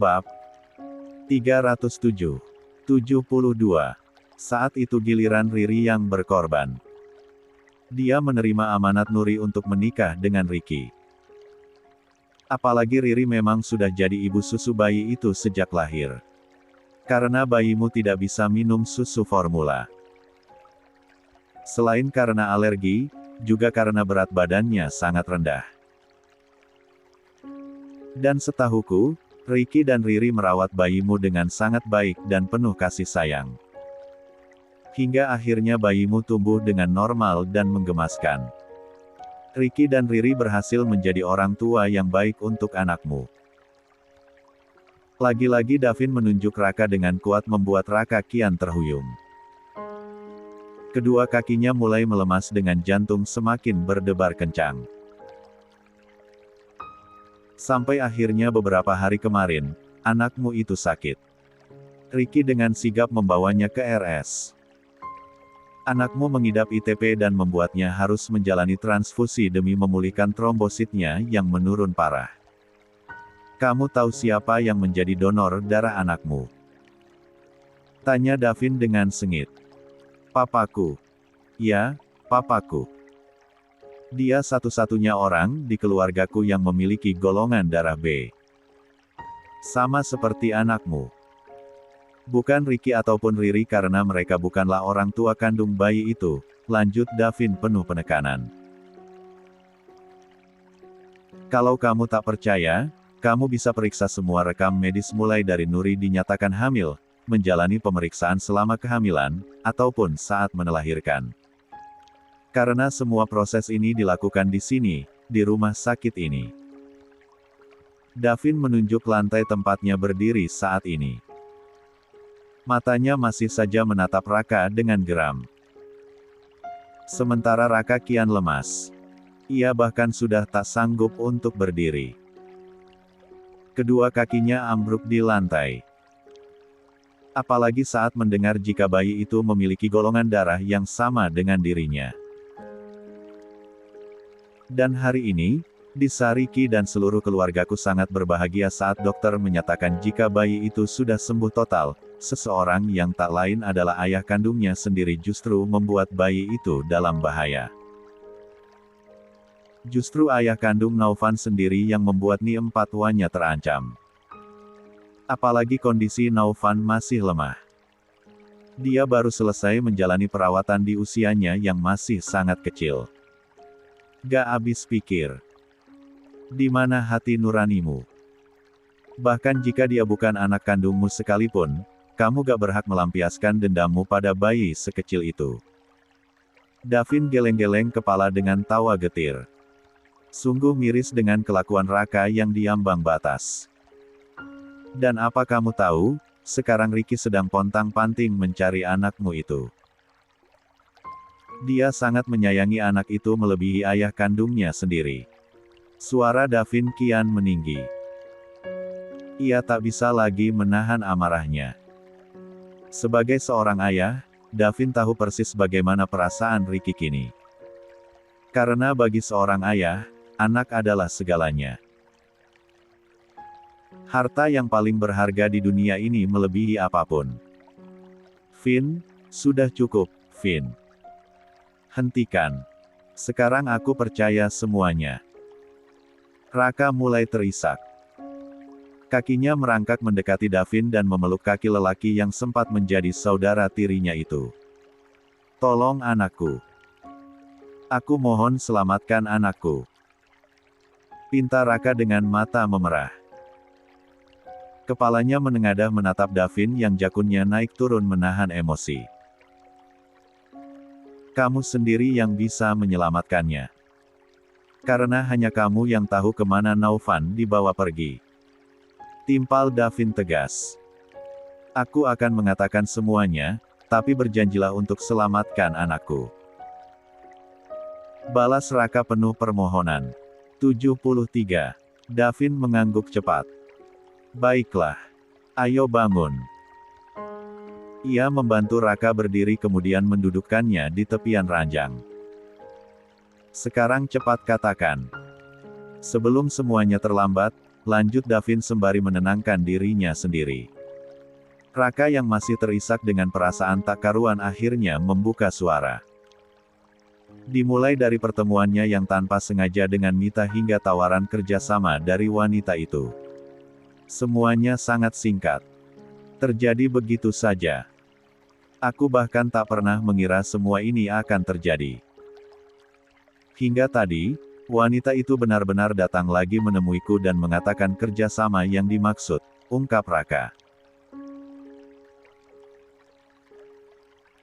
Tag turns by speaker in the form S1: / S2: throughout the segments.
S1: Bab 307. 72. Saat itu giliran Riri yang berkorban. Dia menerima amanat Nuri untuk menikah dengan Ricky. Apalagi Riri memang sudah jadi ibu susu bayi itu sejak lahir. Karena bayimu tidak bisa minum susu formula. Selain karena alergi, juga karena berat badannya sangat rendah. Dan setahuku, Ricky dan Riri merawat bayimu dengan sangat baik dan penuh kasih sayang. Hingga akhirnya bayimu tumbuh dengan normal dan menggemaskan. Ricky dan Riri berhasil menjadi orang tua yang baik untuk anakmu. Lagi-lagi Davin menunjuk Raka dengan kuat membuat Raka kian terhuyung. Kedua kakinya mulai melemas dengan jantung semakin berdebar kencang. Sampai akhirnya beberapa hari kemarin, anakmu itu sakit. Ricky dengan sigap membawanya ke RS. Anakmu mengidap ITP dan membuatnya harus menjalani transfusi demi memulihkan trombositnya yang menurun parah. Kamu tahu siapa yang menjadi donor darah anakmu? Tanya Davin dengan sengit. Papaku. Ya, papaku. Dia satu-satunya orang di keluargaku yang memiliki golongan darah B. Sama seperti anakmu. Bukan Ricky ataupun Riri karena mereka bukanlah orang tua kandung bayi itu, lanjut Davin penuh penekanan. Kalau kamu tak percaya, kamu bisa periksa semua rekam medis mulai dari Nuri dinyatakan hamil, menjalani pemeriksaan selama kehamilan, ataupun saat melahirkan. Karena semua proses ini dilakukan di sini, di rumah sakit ini. Davin menunjuk lantai tempatnya berdiri saat ini. Matanya masih saja menatap Raka dengan geram. Sementara Raka kian lemas. Ia bahkan sudah tak sanggup untuk berdiri. Kedua kakinya ambruk di lantai. Apalagi saat mendengar jika bayi itu memiliki golongan darah yang sama dengan dirinya. Dan hari ini, Disa, Ricky dan seluruh keluargaku sangat berbahagia saat dokter menyatakan jika bayi itu sudah sembuh total. Seseorang yang tak lain adalah ayah kandungnya sendiri justru membuat bayi itu dalam bahaya. Justru ayah kandung Naufan sendiri yang membuat Ni Empat Wanya terancam. Apalagi kondisi Naufan masih lemah. Dia baru selesai menjalani perawatan di usianya yang masih sangat kecil. Gak habis pikir. Di mana hati nuranimu? Bahkan jika dia bukan anak kandungmu sekalipun, kamu gak berhak melampiaskan dendammu pada bayi sekecil itu. Davin geleng-geleng kepala dengan tawa getir. Sungguh miris dengan kelakuan Raka yang diambang batas. Dan apa kamu tahu, sekarang Ricky sedang pontang-panting mencari anakmu itu. Dia sangat menyayangi anak itu melebihi ayah kandungnya sendiri. Suara Davin kian meninggi. Ia tak bisa lagi menahan amarahnya. Sebagai seorang ayah, Davin tahu persis bagaimana perasaan Ricky kini. Karena bagi seorang ayah, anak adalah segalanya. Harta yang paling berharga di dunia ini melebihi apapun. Vin, sudah cukup, Vin. Hentikan. Sekarang aku percaya semuanya. Raka mulai terisak. Kakinya merangkak mendekati Davin dan memeluk kaki lelaki yang sempat menjadi saudara tirinya itu. Tolong anakku. Aku mohon selamatkan anakku. Pinta Raka dengan mata memerah. Kepalanya menengadah menatap Davin yang jakunnya naik turun menahan emosi. Kamu sendiri yang bisa menyelamatkannya. Karena hanya kamu yang tahu kemana Naufan dibawa pergi. Timpal Davin tegas. Aku akan mengatakan semuanya, tapi berjanjilah untuk selamatkan anakku. Balas Raka penuh permohonan. 73. Davin mengangguk cepat. Baiklah. Ayo bangun. Ia membantu Raka berdiri kemudian mendudukkannya di tepian ranjang. Sekarang cepat katakan. Sebelum semuanya terlambat, lanjut Davin sembari menenangkan dirinya sendiri. Raka yang masih terisak dengan perasaan tak karuan akhirnya membuka suara. Dimulai dari pertemuannya yang tanpa sengaja dengan Mita hingga tawaran kerjasama dari wanita itu. Semuanya sangat singkat. Terjadi begitu saja. Aku bahkan tak pernah mengira semua ini akan terjadi. Hingga tadi, wanita itu benar-benar datang lagi menemuiku dan mengatakan kerjasama yang dimaksud, ungkap Raka.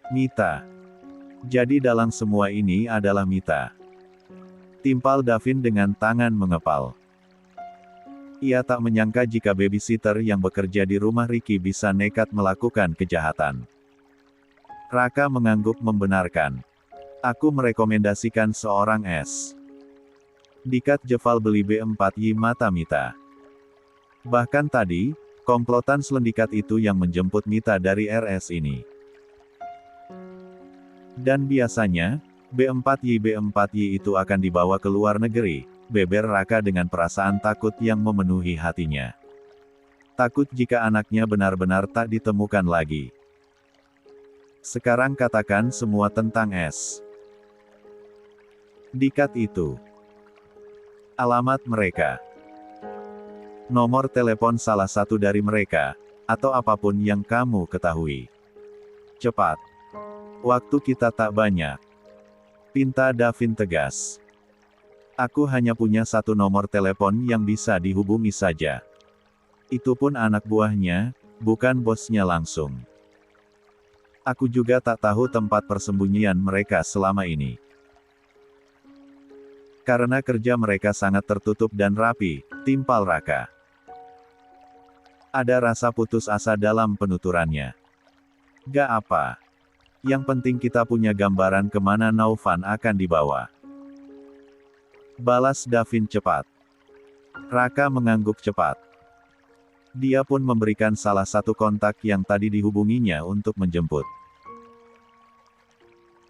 S1: Mita. Jadi dalang semua ini adalah Mita. Timpal Davin dengan tangan mengepal. Ia tak menyangka jika babysitter yang bekerja di rumah Ricky bisa nekat melakukan kejahatan. Raka mengangguk membenarkan. Aku merekomendasikan seorang S. Dikat Jefal beli B4Y mata Mita. Bahkan tadi, komplotan Selendikat itu yang menjemput Mita dari RS ini. Dan biasanya, B4Y itu akan dibawa ke luar negeri, beber Raka dengan perasaan takut yang memenuhi hatinya. Takut jika anaknya benar-benar tak ditemukan lagi. Sekarang katakan semua tentang S. Dikat itu. Alamat mereka. Nomor telepon salah satu dari mereka, atau apapun yang kamu ketahui. Cepat. Waktu kita tak banyak. Pinta Davin tegas. Aku hanya punya satu nomor telepon yang bisa dihubungi saja. Itu pun anak buahnya, bukan bosnya langsung. Aku juga tak tahu tempat persembunyian mereka selama ini. Karena kerja mereka sangat tertutup dan rapi, timpal Raka. Ada rasa putus asa dalam penuturannya. Gak apa. Yang penting kita punya gambaran kemana Naufan akan dibawa. Balas Davin cepat. Raka mengangguk cepat. Dia pun memberikan salah satu kontak yang tadi dihubunginya untuk menjemput.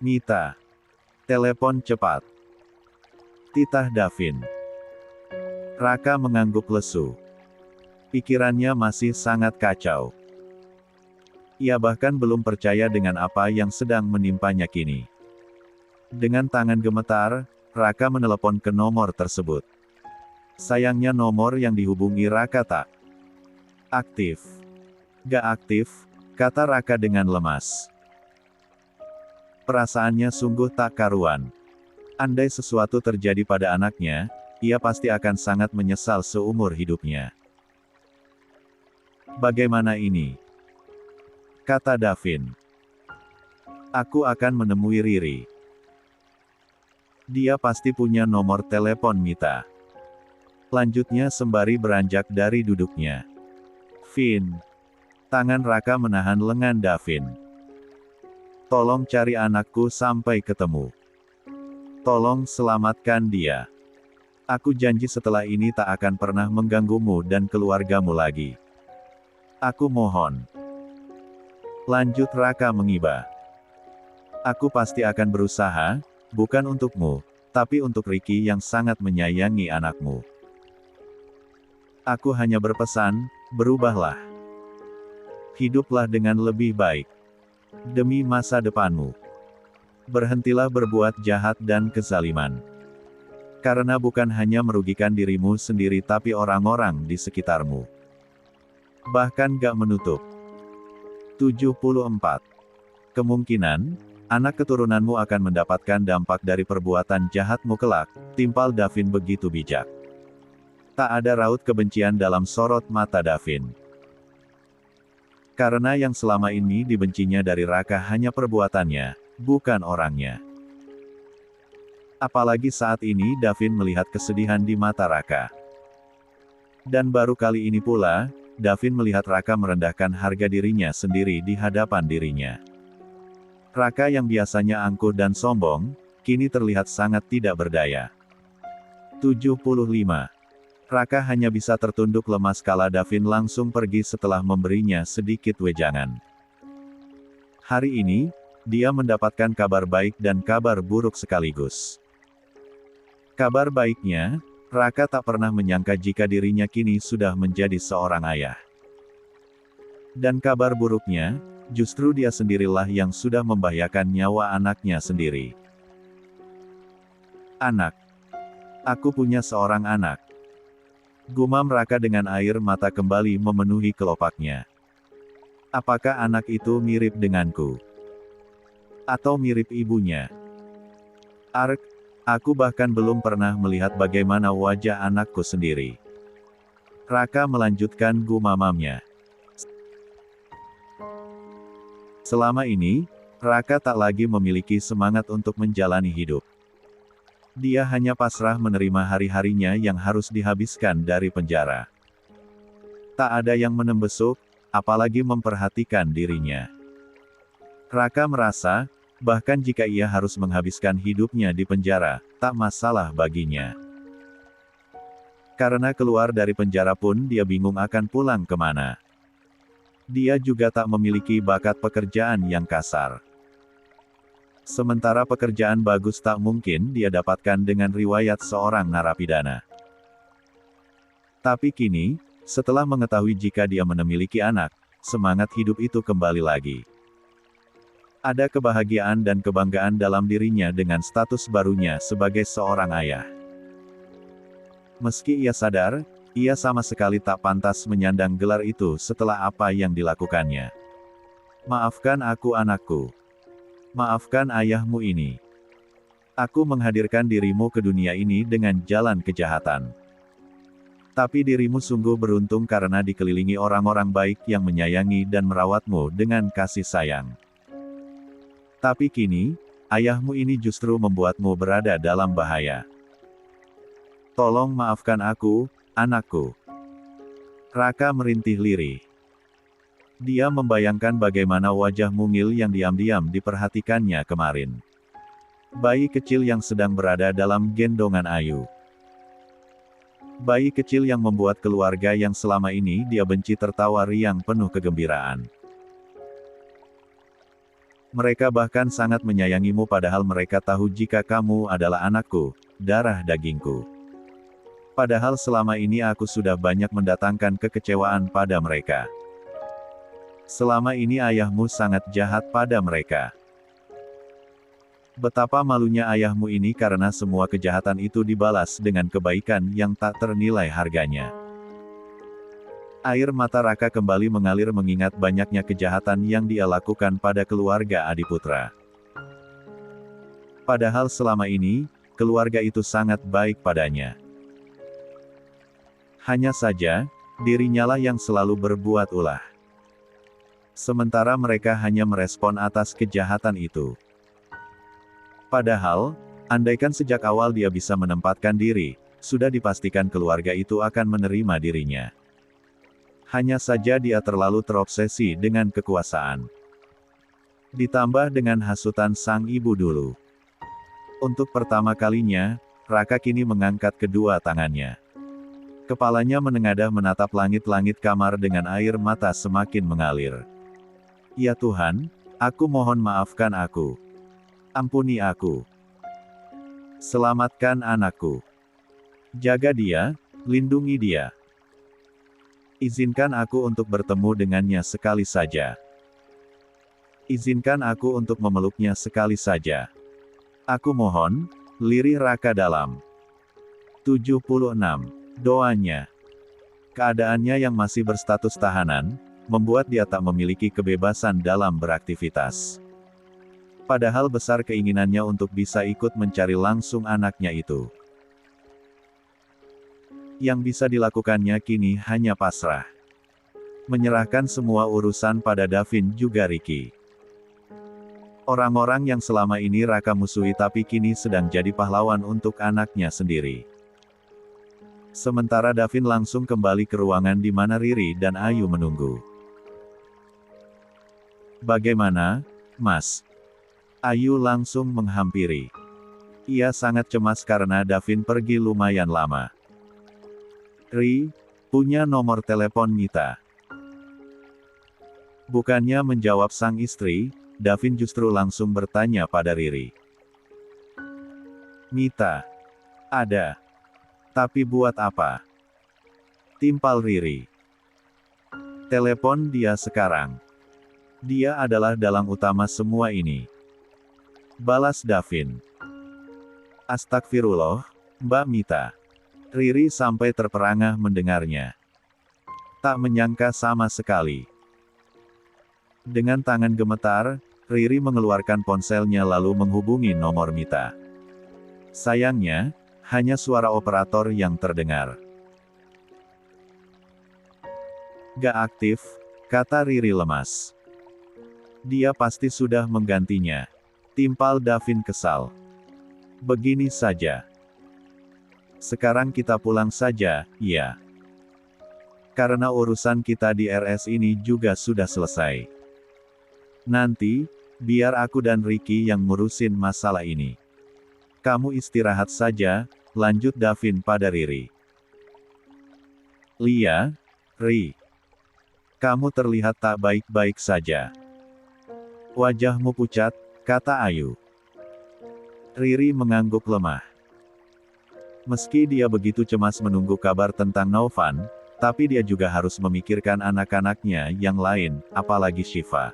S1: Mita. Telepon cepat. Titah Davin. Raka mengangguk lesu. Pikirannya masih sangat kacau. Ia bahkan belum percaya dengan apa yang sedang menimpanya kini. Dengan tangan gemetar, Raka menelepon ke nomor tersebut. Sayangnya nomor yang dihubungi Raka tak aktif. Gak aktif, kata Raka dengan lemas. Perasaannya sungguh tak karuan. Andai sesuatu terjadi pada anaknya, ia pasti akan sangat menyesal seumur hidupnya. Bagaimana ini? Kata Davin. Aku akan menemui Riri. Dia pasti punya nomor telepon Mita. Lanjutnya sembari beranjak dari duduknya. Vin. Tangan Raka menahan lengan Davin. Tolong cari anakku sampai ketemu. Tolong selamatkan dia. Aku janji setelah ini tak akan pernah mengganggumu dan keluargamu lagi. Aku mohon. Lanjut Raka mengiba. Aku pasti akan berusaha, bukan untukmu, tapi untuk Ricky yang sangat menyayangi anakmu. Aku hanya berpesan, berubahlah. Hiduplah dengan lebih baik. Demi masa depanmu. Berhentilah berbuat jahat dan kezaliman. Karena bukan hanya merugikan dirimu sendiri tapi orang-orang di sekitarmu. Bahkan gak menutup 74. Kemungkinan, anak keturunanmu akan mendapatkan dampak dari perbuatan jahatmu kelak, timpal Davin begitu bijak. Tak ada raut kebencian dalam sorot mata Davin. Karena yang selama ini dibencinya dari Raka hanya perbuatannya, bukan orangnya. Apalagi saat ini Davin melihat kesedihan di mata Raka. Dan baru kali ini pula, Davin melihat Raka merendahkan harga dirinya sendiri di hadapan dirinya. Raka yang biasanya angkuh dan sombong, kini terlihat sangat tidak berdaya. 75. Raka hanya bisa tertunduk lemas kala Davin langsung pergi setelah memberinya sedikit wejangan. Hari ini, dia mendapatkan kabar baik dan kabar buruk sekaligus. Kabar baiknya, Raka tak pernah menyangka jika dirinya kini sudah menjadi seorang ayah. Dan kabar buruknya, justru dia sendirilah yang sudah membahayakan nyawa anaknya sendiri. Anak. Aku punya seorang anak. Gumam Raka dengan air mata kembali memenuhi kelopaknya. Apakah anak itu mirip denganku? Atau mirip ibunya? Ark, aku bahkan belum pernah melihat bagaimana wajah anakku sendiri. Raka melanjutkan gumamamnya. Selama ini, Raka tak lagi memiliki semangat untuk menjalani hidup. Dia hanya pasrah menerima hari-harinya yang harus dihabiskan dari penjara. Tak ada yang menembesuk, apalagi memperhatikan dirinya. Raka merasa, bahkan jika ia harus menghabiskan hidupnya di penjara, tak masalah baginya. Karena keluar dari penjara pun dia bingung akan pulang kemana. Dia juga tak memiliki bakat pekerjaan yang kasar. Sementara pekerjaan bagus tak mungkin dia dapatkan dengan riwayat seorang narapidana. Tapi kini, setelah mengetahui jika dia memiliki anak, semangat hidup itu kembali lagi. Ada kebahagiaan dan kebanggaan dalam dirinya dengan status barunya sebagai seorang ayah. Meski ia sadar, ia sama sekali tak pantas menyandang gelar itu setelah apa yang dilakukannya. Maafkan aku anakku. Maafkan ayahmu ini. Aku menghadirkan dirimu ke dunia ini dengan jalan kejahatan. Tapi dirimu sungguh beruntung karena dikelilingi orang-orang baik yang menyayangi dan merawatmu dengan kasih sayang. Tapi kini, ayahmu ini justru membuatmu berada dalam bahaya. Tolong maafkan aku, anakku. Raka merintih lirih. Dia membayangkan bagaimana wajah mungil yang diam-diam diperhatikannya kemarin. Bayi kecil yang sedang berada dalam gendongan Ayu. Bayi kecil yang membuat keluarga yang selama ini dia benci tertawa riang penuh kegembiraan. Mereka bahkan sangat menyayangimu padahal mereka tahu jika kamu adalah anakku, darah dagingku. Padahal selama ini aku sudah banyak mendatangkan kekecewaan pada mereka. Selama ini ayahmu sangat jahat pada mereka. Betapa malunya ayahmu ini karena semua kejahatan itu dibalas dengan kebaikan yang tak ternilai harganya. Air mata Raka kembali mengalir mengingat banyaknya kejahatan yang dia lakukan pada keluarga Adiputra. Padahal selama ini, keluarga itu sangat baik padanya. Hanya saja, dirinya lah yang selalu berbuat ulah. Sementara mereka hanya merespon atas kejahatan itu. Padahal, andaikan sejak awal dia bisa menempatkan diri, sudah dipastikan keluarga itu akan menerima dirinya. Hanya saja dia terlalu terobsesi dengan kekuasaan. Ditambah dengan hasutan sang ibu dulu. Untuk pertama kalinya, Raka kini mengangkat kedua tangannya. Kepalanya menengadah menatap langit-langit kamar dengan air mata semakin mengalir. Ya Tuhan, aku mohon maafkan aku. Ampuni aku. Selamatkan anakku. Jaga dia, lindungi dia. Izinkan aku untuk bertemu dengannya sekali saja. Izinkan aku untuk memeluknya sekali saja. Aku mohon, lirih Raka dalam. 76. Doanya. Keadaannya yang masih berstatus tahanan, membuat dia tak memiliki kebebasan dalam beraktivitas. Padahal besar keinginannya untuk bisa ikut mencari langsung anaknya itu. Yang bisa dilakukannya kini hanya pasrah. Menyerahkan semua urusan pada Davin juga Ricky. Orang-orang yang selama ini Raka musuhi tapi kini sedang jadi pahlawan untuk anaknya sendiri. Sementara Davin langsung kembali ke ruangan di mana Riri dan Ayu menunggu. Bagaimana, Mas? Ayu langsung menghampiri. Ia sangat cemas karena Davin pergi lumayan lama. Ri, punya nomor telepon Mita? Bukannya menjawab sang istri, Davin justru langsung bertanya pada Riri. Mita. Ada. Tapi buat apa? Timpal Riri. Telepon dia sekarang. Dia adalah dalang utama semua ini. Balas Davin. Astagfirullah, Mbak Mita. Riri sampai terperangah mendengarnya. Tak menyangka sama sekali. Dengan tangan gemetar, Riri mengeluarkan ponselnya lalu menghubungi nomor Mita. Sayangnya, hanya suara operator yang terdengar. Gak aktif, kata Riri lemas. Dia pasti sudah menggantinya. Timpal Davin kesal. Begini saja. Sekarang kita pulang saja, ya. Karena urusan kita di RS ini juga sudah selesai. Nanti, biar aku dan Ricky yang ngurusin masalah ini. Kamu istirahat saja, lanjut Davin pada Riri. Lia, Ri. Kamu terlihat tak baik-baik saja. Wajahmu pucat, kata Ayu. Riri mengangguk lemah. Meski dia begitu cemas menunggu kabar tentang Naufan, tapi dia juga harus memikirkan anak-anaknya yang lain, apalagi Syifa.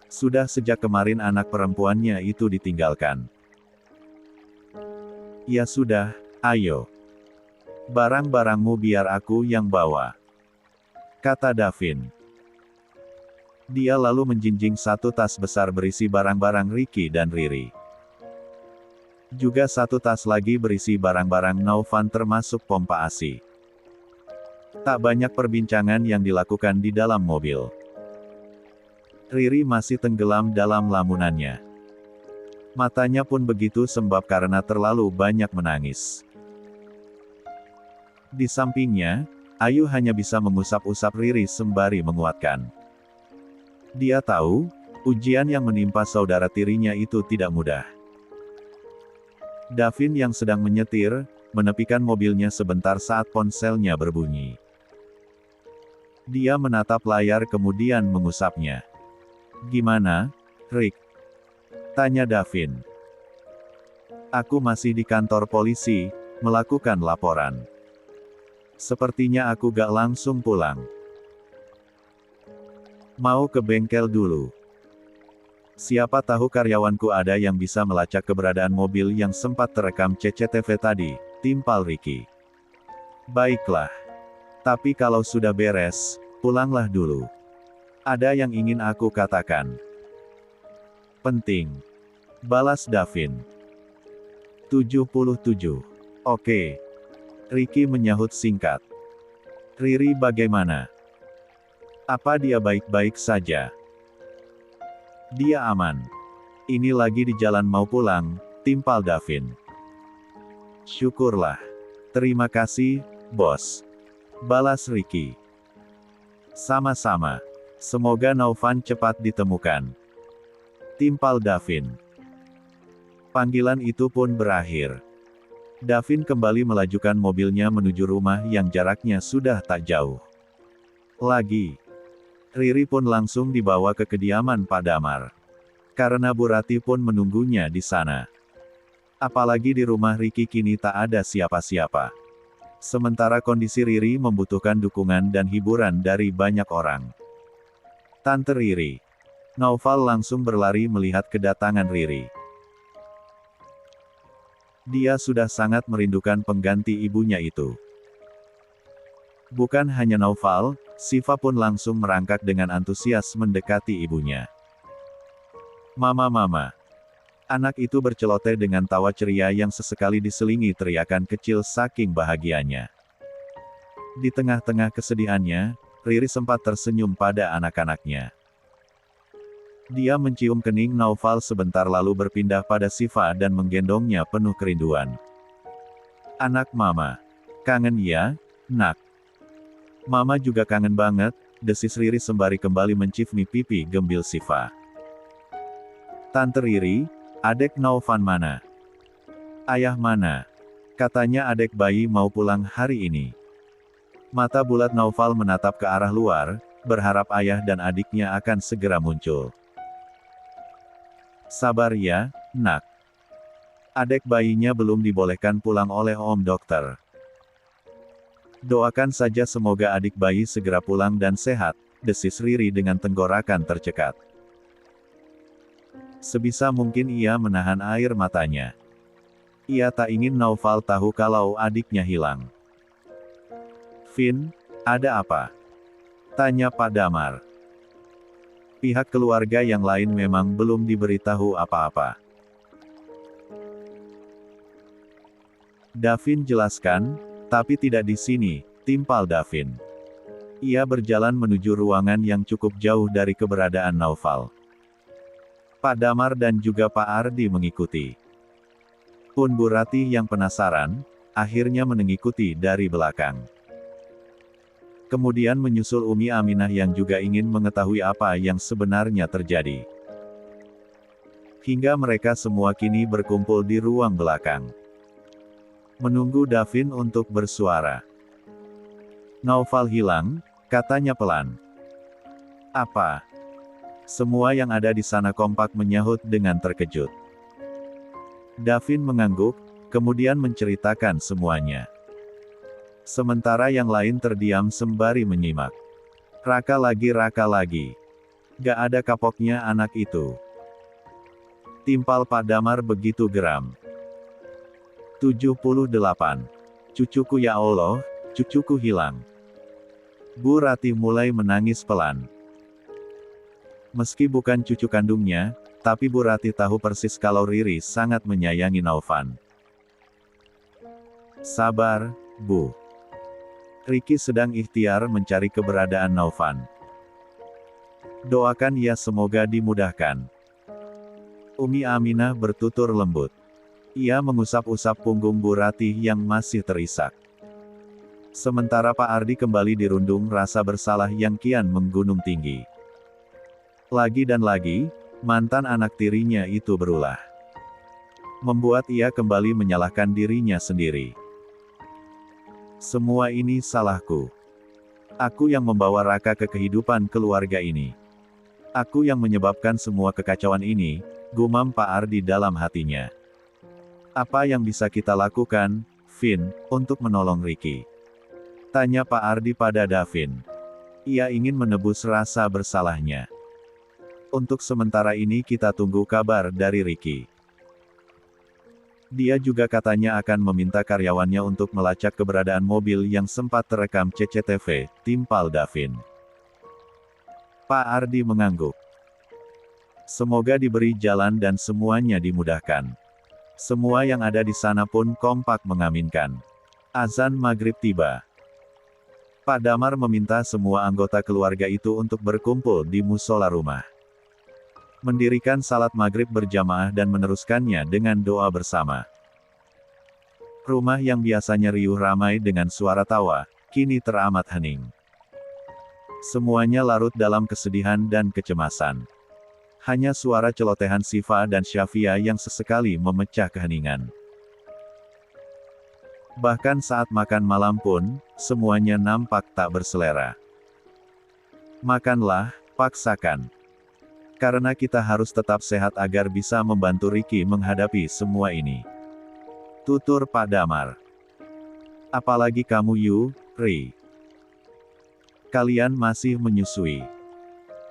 S1: Sudah sejak kemarin anak perempuannya itu ditinggalkan. Ya sudah, ayo. Barang-barangmu biar aku yang bawa. Kata Davin. Dia lalu menjinjing satu tas besar berisi barang-barang Ricky dan Riri. Juga satu tas lagi berisi barang-barang Naufan termasuk pompa ASI. Tak banyak perbincangan yang dilakukan di dalam mobil. Riri masih tenggelam dalam lamunannya. Matanya pun begitu sembab karena terlalu banyak menangis. Di sampingnya, Ayu hanya bisa mengusap-usap Riri sembari menguatkan. Dia tahu, ujian yang menimpa saudara tirinya itu tidak mudah. Davin yang sedang menyetir, menepikan mobilnya sebentar saat ponselnya berbunyi. Dia menatap layar kemudian mengusapnya. Gimana, Rick? Tanya Davin. Aku masih di kantor polisi, melakukan laporan. Sepertinya aku gak langsung pulang. Mau ke bengkel dulu. Siapa tahu karyawanku ada yang bisa melacak keberadaan mobil yang sempat terekam CCTV tadi, timpal Ricky. Baiklah. Tapi kalau sudah beres, pulanglah dulu. Ada yang ingin aku katakan. Penting. Balas Davin. 77. Oke. Ricky menyahut singkat. Riri bagaimana? Apa dia baik-baik saja? Dia aman. Ini lagi di jalan mau pulang, timpal Davin. Syukurlah. Terima kasih, bos. Balas Ricky. Sama-sama. Semoga Naufan cepat ditemukan. Timpal Davin. Panggilan itu pun berakhir. Davin kembali melajukan mobilnya menuju rumah yang jaraknya sudah tak jauh lagi. Riri pun langsung dibawa ke kediaman Pak Damar. Karena Bu Rati pun menunggunya di sana. Apalagi di rumah Ricky kini tak ada siapa-siapa. Sementara kondisi Riri membutuhkan dukungan dan hiburan dari banyak orang. Tante Riri. Naufal langsung berlari melihat kedatangan Riri. Dia sudah sangat merindukan pengganti ibunya itu. Bukan hanya Naufal, Syifa pun langsung merangkak dengan antusias mendekati ibunya. Mama. Anak itu berceloteh dengan tawa ceria yang sesekali diselingi teriakan kecil saking bahagianya. Di tengah-tengah kesedihannya, Riri sempat tersenyum pada anak-anaknya. Dia mencium kening Naufal sebentar lalu berpindah pada Syifa dan menggendongnya penuh kerinduan. Anak mama. Kangen ya, nak? Mama juga kangen banget, desis Riri sembari kembali mencifmi pipi gembil Syifa. Tante Riri, adek Naufan mana? Ayah mana? Katanya adek bayi mau pulang hari ini. Mata bulat Naufal menatap ke arah luar, berharap ayah dan adiknya akan segera muncul. Sabar ya, nak. Adek bayinya belum dibolehkan pulang oleh Om Dokter. Doakan saja semoga adik bayi segera pulang dan sehat, desis Riri dengan tenggorokan tercekat. Sebisa mungkin ia menahan air matanya. Ia tak ingin Naufal tahu kalau adiknya hilang. "Vin, ada apa?" tanya Pak Damar. Pihak keluarga yang lain memang belum diberitahu apa-apa. Davin jelaskan, "Tapi tidak di sini," timpal Davin. Ia berjalan menuju ruangan yang cukup jauh dari keberadaan Naufal. Pak Damar dan juga Pak Ardi mengikuti. Pun Bu Ratih yang penasaran, akhirnya mengikuti dari belakang. Kemudian menyusul Umi Aminah yang juga ingin mengetahui apa yang sebenarnya terjadi. Hingga mereka semua kini berkumpul di ruang belakang. Menunggu Davin untuk bersuara. "Naufal hilang," katanya pelan. "Apa?" Semua yang ada di sana kompak menyahut dengan terkejut. Davin mengangguk, kemudian menceritakan semuanya. Sementara yang lain terdiam sembari menyimak. Raka lagi. Gak ada kapoknya anak itu. Timpal Pak Damar begitu geram. 78. Cucuku ya Allah, cucuku hilang. Bu Ratih mulai menangis pelan. Meski bukan cucu kandungnya, tapi Bu Ratih tahu persis kalau Riri sangat menyayangi Naufan. "Sabar, Bu. Riki sedang ikhtiar mencari keberadaan Naufan. Doakan ya semoga dimudahkan." Umi Aminah bertutur lembut. Ia mengusap-usap punggung Bu Ratih yang masih terisak. Sementara Pak Ardi kembali dirundung rasa bersalah yang kian menggunung tinggi. Lagi dan lagi, mantan anak tirinya itu berulah. Membuat ia kembali menyalahkan dirinya sendiri. "Semua ini salahku. Aku yang membawa Raka ke kehidupan keluarga ini. Aku yang menyebabkan semua kekacauan ini," gumam Pak Ardi dalam hatinya. "Apa yang bisa kita lakukan, Vin, untuk menolong Riki?" tanya Pak Ardi pada Davin. Ia ingin menebus rasa bersalahnya. "Untuk sementara ini kita tunggu kabar dari Riki. Dia juga katanya akan meminta karyawannya untuk melacak keberadaan mobil yang sempat terekam CCTV," timpal Davin. Pak Ardi mengangguk. Semoga diberi jalan dan semuanya dimudahkan. Semua yang ada di sana pun kompak mengaminkan. Azan maghrib tiba. Pak Damar meminta semua anggota keluarga itu untuk berkumpul di musola rumah. Mendirikan salat maghrib berjamaah dan meneruskannya dengan doa bersama. Rumah yang biasanya riuh ramai dengan suara tawa, kini teramat hening. Semuanya larut dalam kesedihan dan kecemasan. Hanya suara celotehan Siva dan Syafia yang sesekali memecah keheningan. Bahkan saat makan malam pun, semuanya nampak tak berselera. "Makanlah, paksakan. Karena kita harus tetap sehat agar bisa membantu Riki menghadapi semua ini," tutur Pak Damar. "Apalagi kamu Ri. Kalian masih menyusui.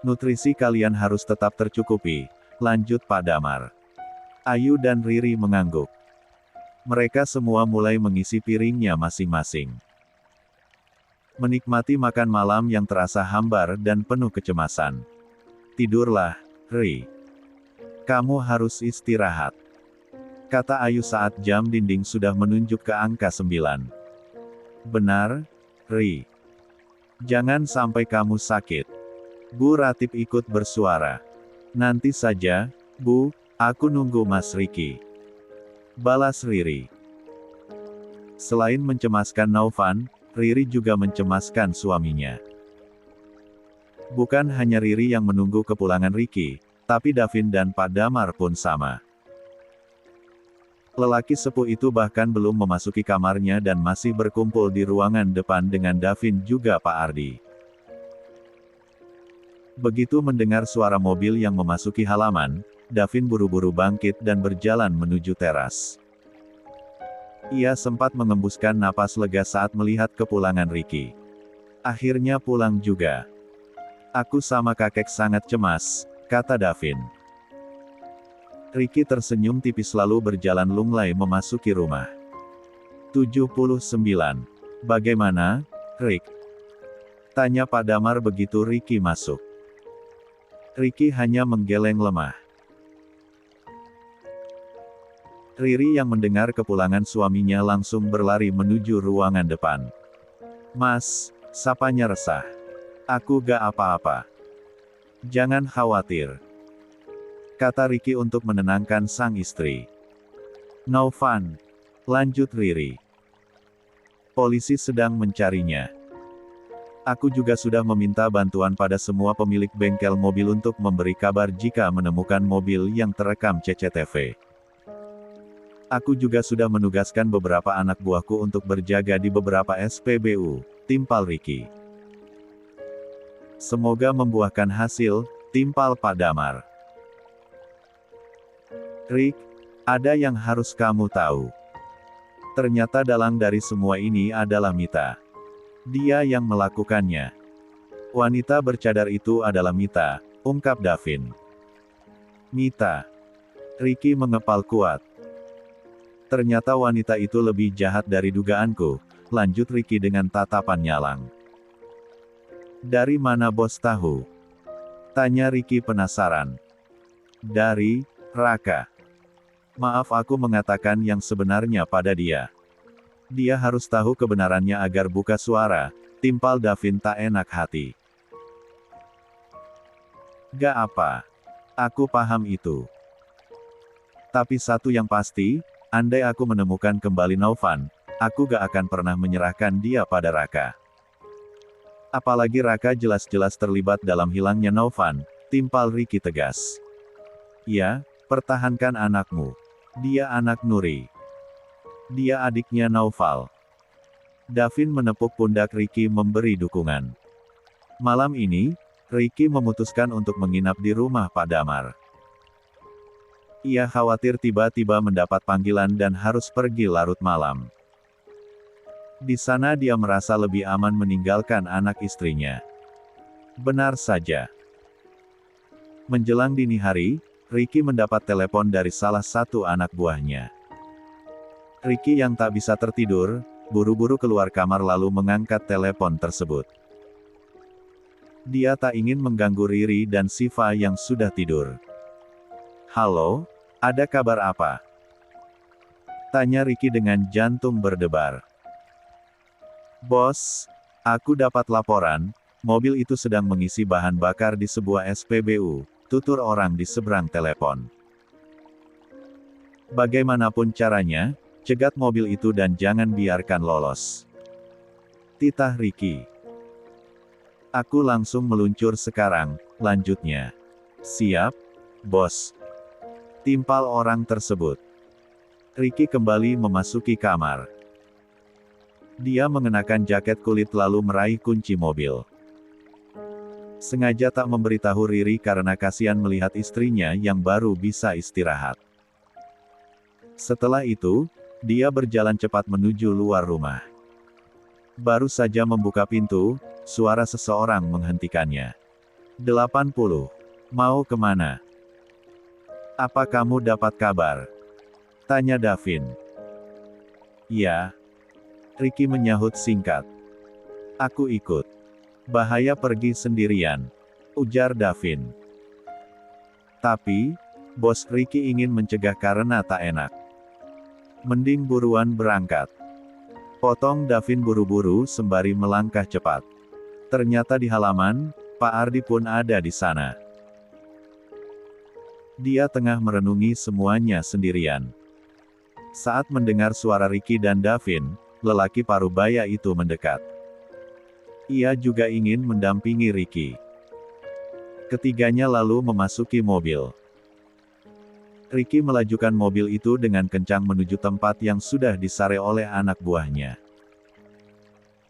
S1: Nutrisi kalian harus tetap tercukupi," lanjut Pak Damar. Ayu dan Riri mengangguk. Mereka semua mulai mengisi piringnya masing-masing. Menikmati makan malam yang terasa hambar dan penuh kecemasan. "Tidurlah, Ri. Kamu harus istirahat," kata Ayu saat jam dinding sudah menunjuk ke angka 9. "Benar, Ri. Jangan sampai kamu sakit." Bu Ratib ikut bersuara. "Nanti saja, Bu, aku nunggu Mas Riki," balas Riri. Selain mencemaskan Naufan, Riri juga mencemaskan suaminya. Bukan hanya Riri yang menunggu kepulangan Riki, tapi Davin dan Pak Damar pun sama. Lelaki sepuh itu bahkan belum memasuki kamarnya dan masih berkumpul di ruangan depan dengan Davin juga Pak Ardi. Begitu mendengar suara mobil yang memasuki halaman, Davin buru-buru bangkit dan berjalan menuju teras. Ia sempat mengembuskan napas lega saat melihat kepulangan Ricky. Akhirnya pulang juga. Aku sama kakek sangat cemas, kata Davin. Ricky tersenyum tipis lalu berjalan lunglai memasuki rumah. 79. Bagaimana, Rick? Tanya Pak Damar begitu Ricky masuk. Ricky hanya menggeleng lemah. Riri yang mendengar kepulangan suaminya langsung berlari menuju ruangan depan. Mas, sapanya resah. Aku gak apa-apa. Jangan khawatir, kata Ricky untuk menenangkan sang istri. No fun, lanjut Riri. Polisi sedang mencarinya. Aku juga sudah meminta bantuan pada semua pemilik bengkel mobil untuk memberi kabar jika menemukan mobil yang terekam CCTV. Aku juga sudah menugaskan beberapa anak buahku untuk berjaga di beberapa SPBU, timpal Ricky. Semoga membuahkan hasil, timpal Pak Damar. Rick, ada yang harus kamu tahu. Ternyata dalang dari semua ini adalah Mita. Dia yang melakukannya. Wanita bercadar itu adalah Mita, ungkap Davin. Mita. Ricky mengepal kuat. Ternyata wanita itu lebih jahat dari dugaanku, lanjut Ricky dengan tatapan nyalang. Dari mana bos tahu? Tanya Ricky penasaran. Dari Raka. Maaf aku mengatakan yang sebenarnya pada dia. Dia harus tahu kebenarannya agar buka suara, timpal Davin tak enak hati. Gak apa. Aku paham itu. Tapi satu yang pasti, andai aku menemukan kembali Novan, aku gak akan pernah menyerahkan dia pada Raka. Apalagi Raka jelas-jelas terlibat dalam hilangnya Novan, timpal Ricky tegas. Ya, pertahankan anakmu. Dia anak Nuri. Dia adiknya Naufal. Davin menepuk pundak Ricky memberi dukungan. Malam ini, Ricky memutuskan untuk menginap di rumah Pak Damar. Ia khawatir tiba-tiba mendapat panggilan dan harus pergi larut malam. Di sana dia merasa lebih aman meninggalkan anak istrinya. Benar saja. Menjelang dini hari, Ricky mendapat telepon dari salah satu anak buahnya. Ricky yang tak bisa tertidur, buru-buru keluar kamar lalu mengangkat telepon tersebut. Dia tak ingin mengganggu Riri dan Siva yang sudah tidur. Halo, ada kabar apa? Tanya Ricky dengan jantung berdebar. Bos, aku dapat laporan, mobil itu sedang mengisi bahan bakar di sebuah SPBU, tutur orang di seberang telepon. Bagaimanapun caranya, cegat mobil itu dan jangan biarkan lolos. Titah Ricky. Aku langsung meluncur sekarang, lanjutnya. Siap, bos. Timpal orang tersebut. Ricky kembali memasuki kamar. Dia mengenakan jaket kulit lalu meraih kunci mobil. Sengaja tak memberitahu Riri karena kasihan melihat istrinya yang baru bisa istirahat. Setelah itu, dia berjalan cepat menuju luar rumah. Baru saja membuka pintu, suara seseorang menghentikannya. 80. Mau kemana? Apa kamu dapat kabar? Tanya Davin. Ya. Ricky menyahut singkat. Aku ikut. Bahaya pergi sendirian, ujar Davin. Tapi, bos Ricky ingin mencegah karena tak enak. Mending buruan berangkat. Potong Davin buru-buru sembari melangkah cepat. Ternyata di halaman, Pak Ardi pun ada di sana. Dia tengah merenungi semuanya sendirian. Saat mendengar suara Ricky dan Davin, lelaki parubaya itu mendekat. Ia juga ingin mendampingi Ricky. Ketiganya lalu memasuki mobil. Ricky melajukan mobil itu dengan kencang menuju tempat yang sudah disare oleh anak buahnya.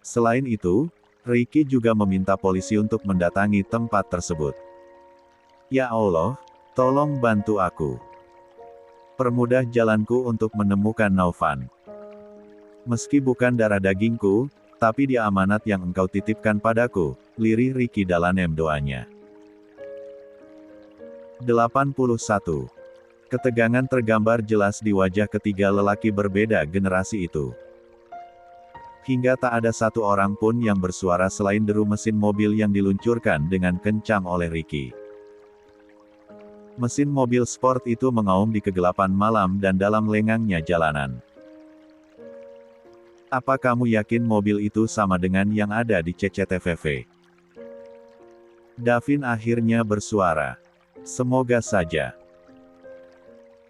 S1: Selain itu, Ricky juga meminta polisi untuk mendatangi tempat tersebut. Ya Allah, Tolong bantu aku. Permudah jalanku untuk menemukan Naufan. Meski bukan darah dagingku, tapi dia amanat yang engkau titipkan padaku, lirih Ricky Dalanem doanya. 81. Ketegangan tergambar jelas di wajah ketiga lelaki berbeda generasi itu. Hingga tak ada satu orang pun yang bersuara selain deru mesin mobil yang diluncurkan dengan kencang oleh Ricky. Mesin mobil sport itu mengaum di kegelapan malam dan dalam lengangnya jalanan. Apa kamu yakin mobil itu sama dengan yang ada di CCTV? Davin akhirnya bersuara. Semoga saja.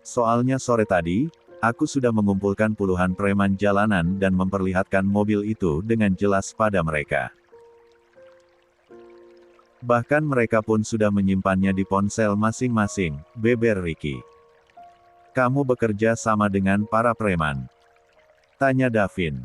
S1: Soalnya sore tadi, aku sudah mengumpulkan puluhan preman jalanan dan memperlihatkan mobil itu dengan jelas pada mereka. Bahkan mereka pun sudah menyimpannya di ponsel masing-masing, beber Ricky. Kamu bekerja sama dengan para preman? Tanya Davin.